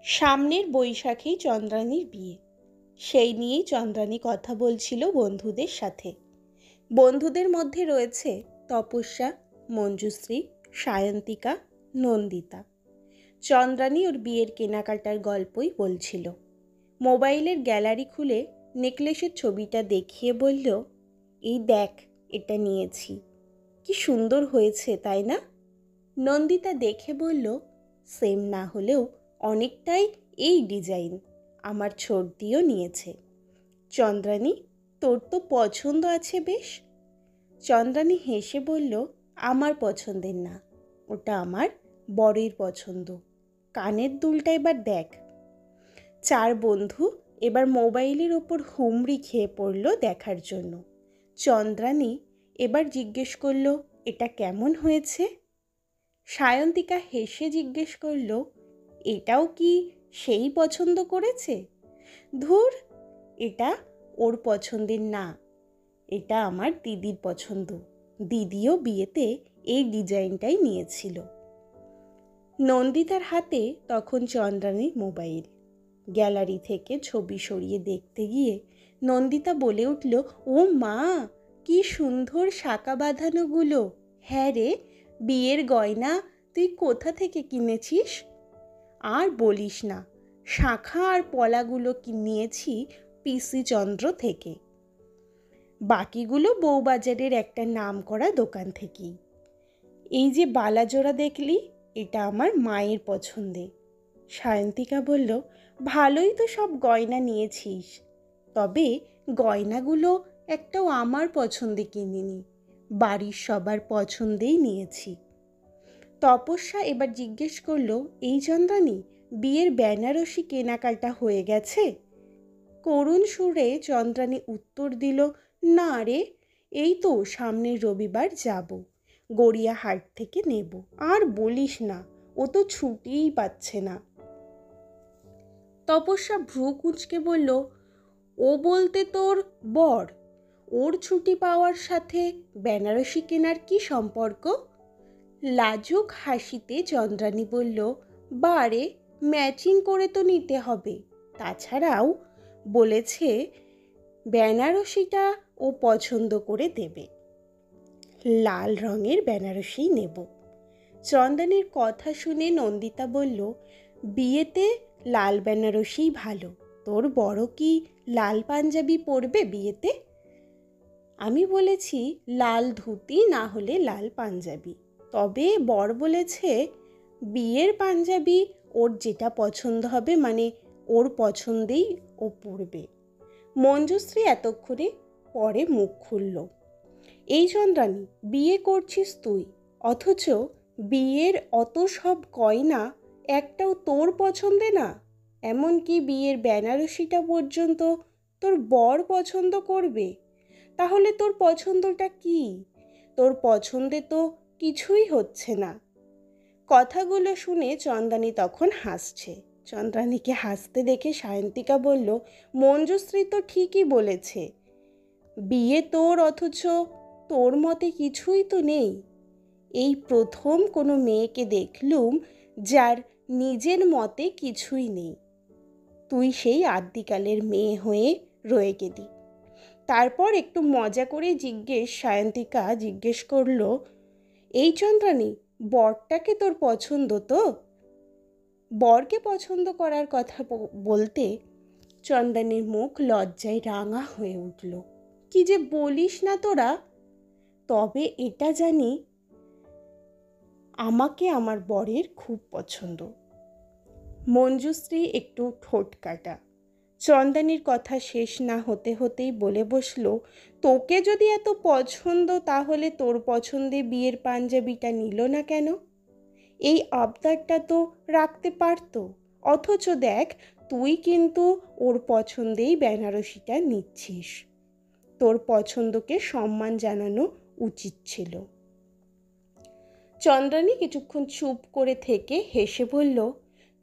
সামনের বৈশাখেই চন্দ্রানীর বিয়ে। সেই নিয়েই চন্দ্রানী কথা বলছিল বন্ধুদের সাথে। বন্ধুদের মধ্যে রয়েছে তপস্যা, মঞ্জুশ্রী, সায়ন্তিকা, নন্দিতা। চন্দ্রানী ওর বিয়ের কেনাকাটার গল্পই বলছিল। মোবাইলের গ্যালারি খুলে নেকলেসের ছবিটা দেখিয়ে বলল, এই দেখ, এটা নিয়েছি, কি সুন্দর হয়েছে তাই না? নন্দিতা দেখে বলল, সেম না হলেও অনেকটাই এই ডিজাইন, আমার ছোট দিয়েও নিয়েছে। চন্দ্রানী, তোর তো পছন্দ আছে বেশ। চন্দ্রানী হেসে বলল, আমার পছন্দের না, ওটা আমার বরের পছন্দ। কানের দুলটা এবার দেখ। চার বন্ধু এবার মোবাইলের ওপর হুমড়ি খেয়ে পড়ল দেখার জন্য। চন্দ্রানী এবার জিজ্ঞেস করল, এটা কেমন হয়েছে? সায়ন্তিকা হেসে জিজ্ঞেস করল, এটাও কি সেই পছন্দ করেছে? ধুর, এটা ওর পছন্দের না, এটা আমার দিদির পছন্দ। দিদিও বিয়েতে এই ডিজাইনটাই নিয়েছিল। নন্দিতার হাতে তখন চন্দ্রানীর মোবাইল। গ্যালারি থেকে ছবি সরিয়ে দেখতে গিয়ে নন্দিতা বলে উঠল, ও মা, কি সুন্দর শাঁখা বাঁধানোগুলো! হ্যাঁ রে, বিয়ের গয়না তুই কোথা থেকে কিনেছিস? আর বলিস না, শাঁখা আর পলাগুলো নিয়েছি পিসি চন্দ্র থেকে, বাকিগুলো বউবাজারের একটা নাম করা দোকান থেকেই। এই যে বালাজোড়া দেখলি, এটা আমার মায়ের পছন্দে। সায়ন্তিকা বলল, ভালোই তো সব গয়না নিয়েছিস, তবে গয়নাগুলো একটাও আমার পছন্দে কিনিনি, বাড়ির সবার পছন্দেই নিয়েছি। তপস্যা এবার জিজ্ঞেস করল, এই চন্দ্রানী, বিয়ের বেনারসি কেনাকাটা হয়ে গেছে? করুণ সুরে চন্দ্রানী উত্তর দিল, না রে, এই তো সামনের রবিবার যাব, গড়িয়াহাট থেকে নেব। আর বলিস না, ও তো ছুটিই পাচ্ছে না। তপস্যা ভ্রু কুঁচকে বলল, ও বলতে তোর বর? ওর ছুটি পাওয়ার সাথে বেনারসি কেনার কি সম্পর্ক? লাজুক হাসিতে চন্দ্রানী বলল, বারে, ম্যাচিং করে তো নিতে হবে। তাছাড়াও বলেছে বেনারসিটা ও পছন্দ করে দেবে, লাল রঙের বেনারসি নেব। চন্দ্রানীর কথা শুনে নন্দিতা বলল, বিয়েতে লাল বেনারসিই ভালো। তোর বড় কি লাল পাঞ্জাবি পরবে বিয়েতে? আমি বলেছি লাল ধুতি না হলে লাল পাঞ্জাবি, তবে বর বলেছে বিয়ের পাঞ্জাবি ওর যেটা পছন্দ হবে, মানে ওর পছন্দেই ও পরবে। মঞ্জুশ্রী এতক্ষণে পরে মুখ খুলল, এই চন্দ্রানী, বিয়ে করছিস তুই, অথচ বিয়ের অত সব গয়না একটাও তোর পছন্দে না, এমনকি বিয়ের বেনারসিটা পর্যন্ত তোর বর পছন্দ করবে। তাহলে তোর পছন্দটা কি? তোর পছন্দে তো কিছুই হচ্ছে না। কথাগুলো শুনে চন্দ্রানী তখন হাসছে। চন্দ্রানীকে হাসতে দেখে সায়ন্তিকা বলল, মঞ্জুশ্রী তো ঠিকই বলেছে, বিয়ে তোর, অথচ তোর মতে কিছুই তো নেই। এই প্রথম কোনো মেয়েকে দেখলুম যার নিজের মতে কিছুই নেই। তুই সেই আদ্যিকালের মেয়ে হয়ে রয়ে গেলি। তারপর একটু মজা করে সায়ন্তিকা জিজ্ঞেস করল, এই চন্দ্রানী, বরটাকে তোর পছন্দ তো? বরকে পছন্দ করার কথা বলতে চন্দ্রানীর মুখ লজ্জায় রাঙা হয়ে উঠল। কি যে বলিস না তোরা! তবে এটা জানি, আমাকে আমার বরের খুব পছন্দ। মঞ্জুশ্রী একটু ঠোঁট কাটা। চন্দ্রানীর কথা শেষ না হতে হতেই বলে বসল, তোকে যদি এত পছন্দ, তাহলে তোর পছন্দে বিয়ের পাঞ্জাবিটা নিল না কেন? এই আবদারটা তো রাখতে পারত। অথচ দেখ, তুই কিন্তু ওর পছন্দেই বেনারসিটা নিচ্ছিস। তোর পছন্দকে সম্মান জানানো উচিত ছিল। চন্দ্রানী কিছুক্ষণ চুপ করে থেকে হেসে বলল,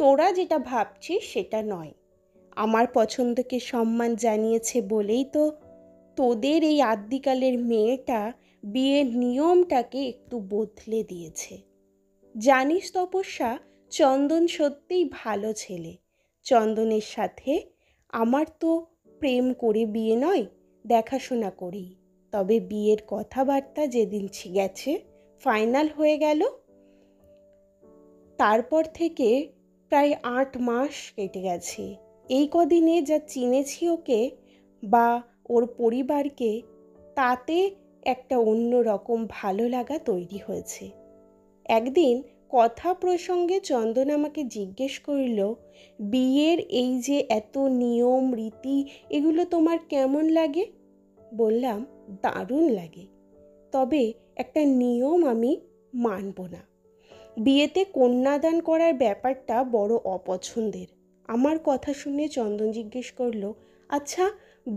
তোরা যেটা ভাবছিস সেটা নয়। আমার পছন্দকে সম্মান জানিয়েছে বলেই তো তোদের এই আদ্যিকালের মেয়েটা বিয়ের নিয়মটাকে একটু বদলে দিয়েছে। জানিস তপস্যা, চন্দন সত্যিই ভালো ছেলে, চন্দনের সাথে আমার তো প্রেম করে বিয়ে নয়, দেখাশোনা করেই। তবে বিয়ের কথাবার্তা যেদিন গেছে ফাইনাল হয়ে গেল, তারপর থেকে প্রায় 8 মাস কেটে গেছে। এই কদিনে যা চিনেছি ওকে বা ওর পরিবারকে, তাতে একটা অন্য রকম ভালো লাগা তৈরি হয়েছে। একদিন কথা প্রসঙ্গে চন্দন আমাকে জিজ্ঞেস করল, বিয়ের এই যে এত নিয়ম রীতি, এগুলো তোমার কেমন লাগে? বললাম, দারুণ লাগে, তবে একটা নিয়ম আমি মানব না। বিয়েতে কন্যাদান করার ব্যাপারটা বড় অপছন্দের। আমার কথা শুনে চন্দন জিজ্ঞেস করলো, আচ্ছা,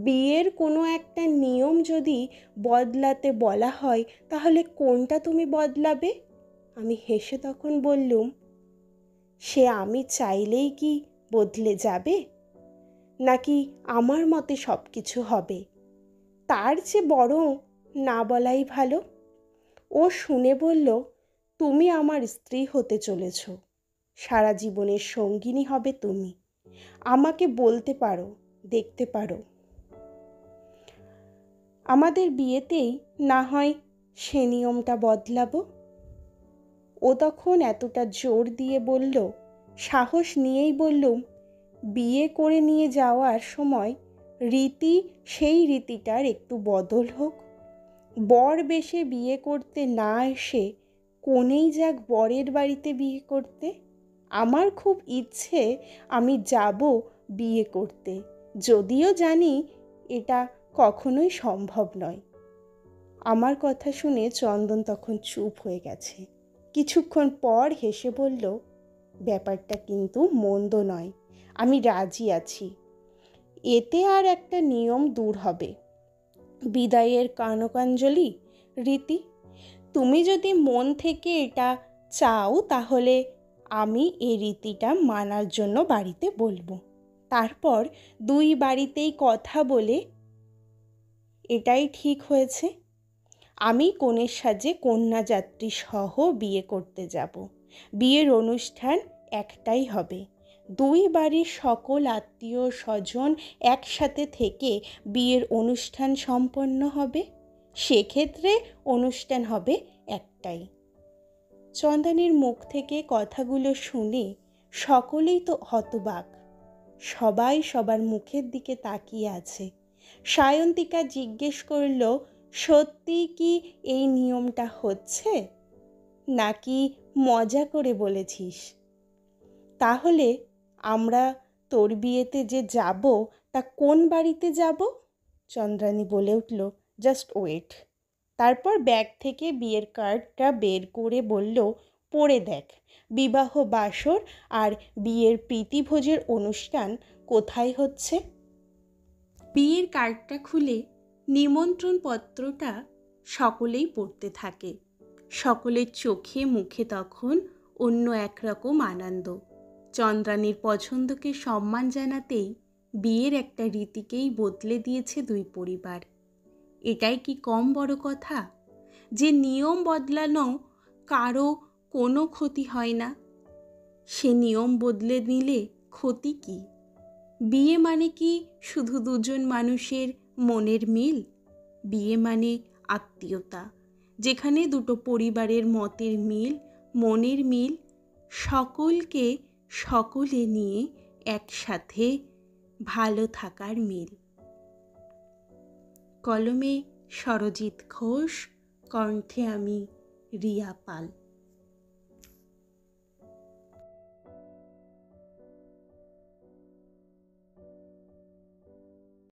বিয়ের কোনো একটা নিয়ম যদি বদলাতে বলা হয়, তাহলে কোনটা তুমি বদলাবে? আমি হেসে তখন বললুম, সে আমি চাইলেই কি বদলে যাবে, নাকি আমার মতে সব কিছু হবে? তার চেয়ে বরং না বলাই ভালো। ও শুনে বলল, তুমি আমার স্ত্রী হতে চলেছ, সারা জীবনের সঙ্গিনী হবে তুমি। আমাকে বলতে পারো, দেখতে পারো, আমাদের বিয়েতেই না হয় সে নিয়মটা বদলাবো। ও তখন এতটা জোর দিয়ে বলল, সাহস নিয়েই বললুম, বিয়ে করে নিয়ে যাওয়ার সময় রীতি, সেই রীতিটার একটু বদল হোক। বর বেশে বিয়ে করতে না এসে কনেই যাক বরের বাড়িতে বিয়ে করতে। আমার খুব ইচ্ছে আমি যাব বিয়ে করতে, যদিও জানি এটা কখনোই সম্ভব নয়। আমার কথা শুনে চন্দন তখন চুপ হয়ে গেছে। কিছুক্ষণ পর হেসে বলল, ব্যাপারটা কিন্তু মন্দ নয়, আমি রাজি আছি। এতে আর একটা নিয়ম দূর হবে, বিদায়ের কানকাঞ্জলি রীতি। তুমি যদি মন থেকে এটা চাও, তাহলে আমি এই রীতিটা মানার জন্য বাড়িতে বলবো। তারপর দুই বাড়িতেই কথা বলে এটাই ঠিক হয়েছে, আমি কনের সাজে কন্যাযাত্রী সহ বিয়ে করতে যাব। বিয়ের অনুষ্ঠান একটাই হবে, দুই বাড়ির সকল আত্মীয় স্বজন একসাথে থেকে বিয়ের অনুষ্ঠান সম্পন্ন হবে। সেক্ষেত্রে অনুষ্ঠান হবে একটাই। চন্দনের মুখ থেকে কথাগুলো শুনে সকলেই তো হতবাক, সবাই সবার মুখের দিকে তাকিয়ে আছে। সায়ন্তিকা জিজ্ঞেস করল, সত্যি কি এই নিয়মটা হচ্ছে, নাকি মজা করে বলেছিস? তাহলে আমরা তোর বিয়েতে যে যাব, তা কোন বাড়িতে যাব? চন্দ্রানী বলে উঠল, জাস্ট ওয়েট। তারপর ব্যাগ থেকে বিয়ের কার্ডটা বের করে বলল, পড়ে দেখ, বিবাহ বাসর আর বিয়ের প্রীতিভোজের অনুষ্ঠান কোথায় হচ্ছে। বিয়ের কার্ডটা খুলে নিমন্ত্রণ পত্রটা সকলেই পড়তে থাকে। সকলের চোখে মুখে তখন অন্য একরকম আনন্দ। চন্দ্রানীর পছন্দকে সম্মান জানাতেই বিয়ের একটা রীতিকেই বদলে দিয়েছে দুই পরিবার। এটাই কি কম বড় কথা, যে নিয়ম বদলানো কারো কোনো ক্ষতি হয় না? সে নিয়ম বদলে নিলে ক্ষতি কি? বিয়ে মানে কি শুধু দুজন মানুষের মনের মিল? বিয়ে মানে আত্মীয়তা, যেখানে দুটো পরিবারের মতের মিল, মনের মিল, সকলকে সকলে নিয়ে একসাথে ভালো থাকার মিল। কলমে সরজিৎ ঘোষ, কণ্ঠে আমি রিয়া পাল।